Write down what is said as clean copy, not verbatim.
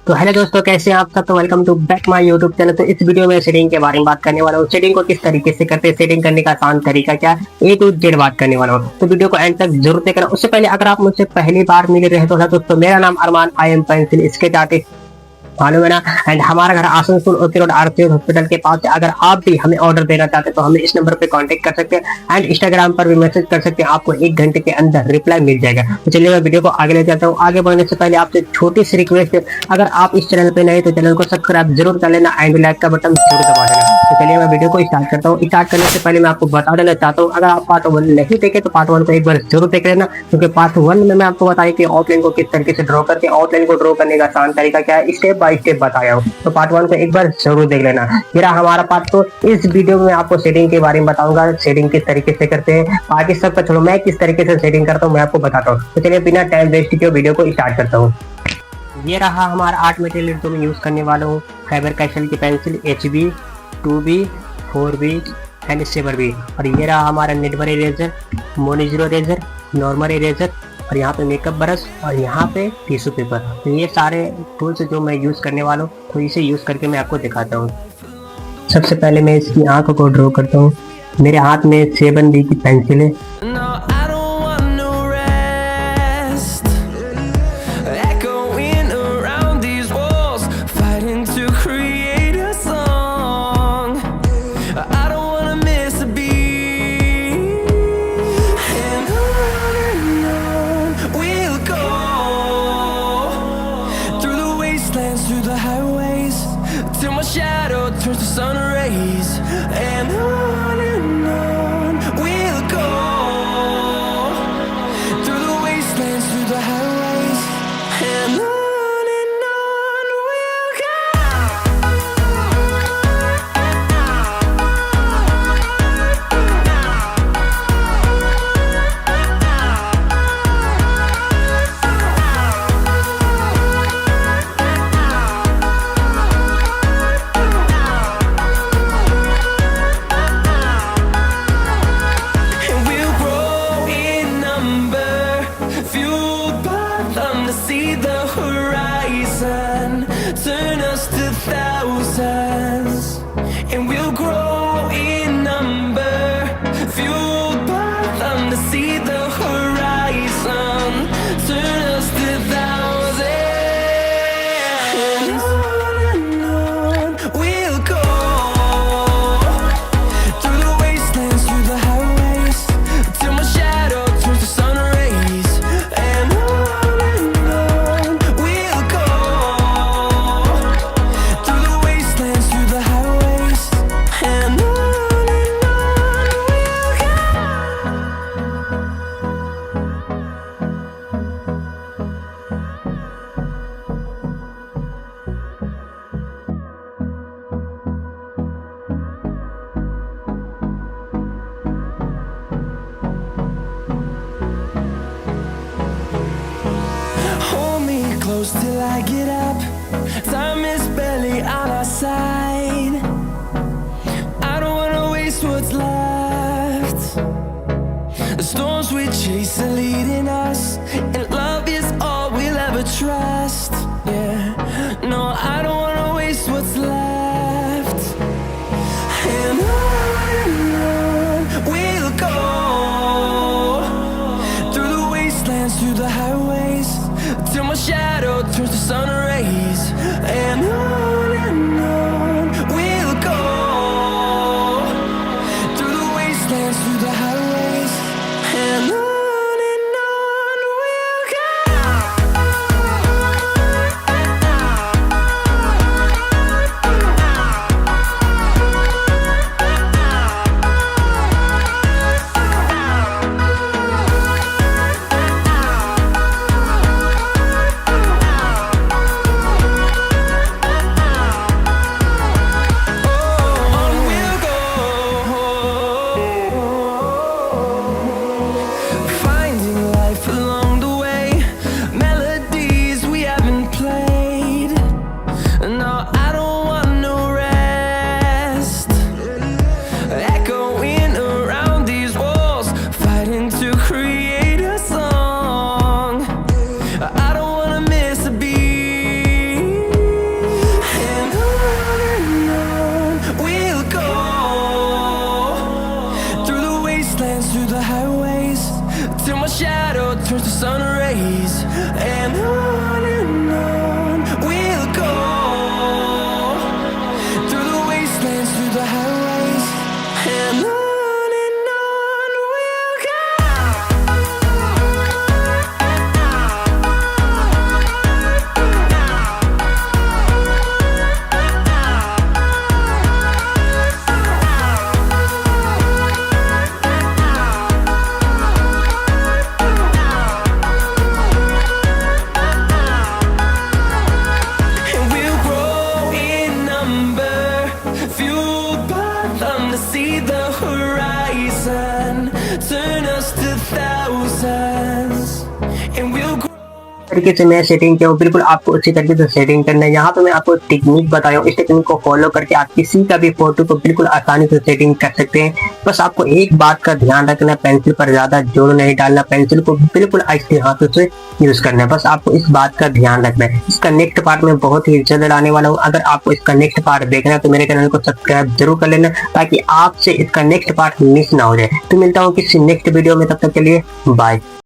तो हेलो दोस्तों, कैसे हैं आप सब। तो welcome to back my YouTube channel. तो इस वीडियो में सेटिंग के बारे में बात करने वाला हूँ। सेटिंग को किस तरीके से करते हैं, सेटिंग करने का आसान तरीका क्या है, ए टू जेड बात करने वाला हूँ। तो वीडियो को एंड तक जरूर देखना। उससे पहले अगर आप मुझसे पहली बार मिल रहे हो ना दोस्तों, मेरा नाम अरमान, आई एम पेंसिल इसके आर्टिस्ट, मालूम है ना। एंड हमारा घर आसनसोल ओपी रोड आरती हॉस्पिटल के पास है। अगर आप भी हमें ऑर्डर देना चाहते हैं तो हमें इस नंबर पे कांटेक्ट कर सकते हैं एंड इंस्टाग्राम पर भी मैसेज कर सकते हैं। आपको 1 घंटे के अंदर रिप्लाई मिल जाएगा। तो चलिए मैं वीडियो को आगे ले जाता हूँ। आगे बढ़ने से पहले आपसे छोटी सी रिक्वेस्ट है, अगर आप इस चैनल पे नए तो चैनल को सब्सक्राइब जरूर कर लेना एंड लाइक का बटन जरूर दबा देना। तो चलिए मैं वीडियो को स्टार्ट करता हूँ। स्टार्ट करने से पहले मैं आपको बता देना चाहता हूँ, अगर आप पार्ट 1 नहीं देखे तो पार्ट 1 को एक बार जरूर देख लेना, क्योंकि पार्ट 1 में मैं आपको बताया कि आउटलाइन को किस तरीके से ड्रॉ करके आउटलाइन को ड्रॉ करने का आसान तरीका क्या है, स्टेप बाय स्टेप बताया हूँ। तो पार्ट 1 को एक बार जरूर देख लेना। मेरा हमारा पार्ट तो इस वीडियो में आपको सेटिंग के बारे में बताऊंगा, सेटिंग किस तरीके से करते हैं। बाकी सब का छोड़ो, मैं किस तरीके से सेटिंग करता हूँ मैं आपको बताता हूँ। तो चलिए बिना टाइम वेस्ट किए वीडियो को स्टार्ट करता हूँ। ये रहा हमारा आर्ट मटेरियल जो मैं यूज करने वाला हूँ। फैबर कैसल की pencil HB 2B 4B and 7B। और ये रहा हमारा नेटवर eraser, Mono zero eraser, normal eraser, और यहाँ पे मेकअप ब्रश, और यहाँ पे टिश्यू पेपर। तो ये सारे टूल्स जो मैं यूज़ करने वाला हूँ, तो इसे यूज़ करके मैं आपको दिखाता हूँ। सबसे पहले मैं इसकी आंखों को ड्रॉ करता हूँ। मेरे हाथ में 7B की पेंसिल है। Through the highways till my shadow turns to sun rays, and on we'll go through the wastelands, through the highways, and on we'll go. See the horizon turn us to thousands, and we'll grow in number, fueled by them to see the horizon turn us to thousands, and on we'll go through the wastelands, through the highways, till my shadow turns to sun rays, and close till I get up. Time is barely on our side. I don't wanna waste what's left. The storms we chase are leading us, and love is all we'll ever trust. Yeah, no, I don't wanna waste what's left. And on we'll go through the wastelands, through the highways, till my shadow turns to sun rays, and on we'll go through the wastelands, through the highways, and on we'll go. turns to sun rays, and on we'll go, through the wastelands, through the highways, and on we'll go. And we'll grow in number, fueled by them to see the horizon, turn us to thousands, and we'll grow. तरीके से मैं setting किया हूँ, बिल्कुल आपको उसी तरीके से सेटिंग करना है। यहाँ पे मैं आपको टेक्निक बताया हूँ, इस टेक्निक को फॉलो करके आप किसी का भी फोटो को बिल्कुल आसानी से सेटिंग कर सकते हैं। बस आपको एक बात का ध्यान रखना, पेंसिल पर ज्यादा जोर नहीं डालना, पेंसिल को बिल्कुल ऐसे हाथों से यूज करना है। बस आपको इस बात का ध्यान रखना है। इसका नेक्स्ट पार्ट में बहुत ही जल्द लाने वाला हूँ। अगर आपको इसका नेक्स्ट पार्ट देखना है तो मेरे चैनल को सब्सक्राइब जरूर कर लेना, ताकि आपसे इसका नेक्स्ट पार्ट मिस ना हो जाए। तो मिलता हूँ किसी नेक्स्ट वीडियो में, तब तक के लिए बाय।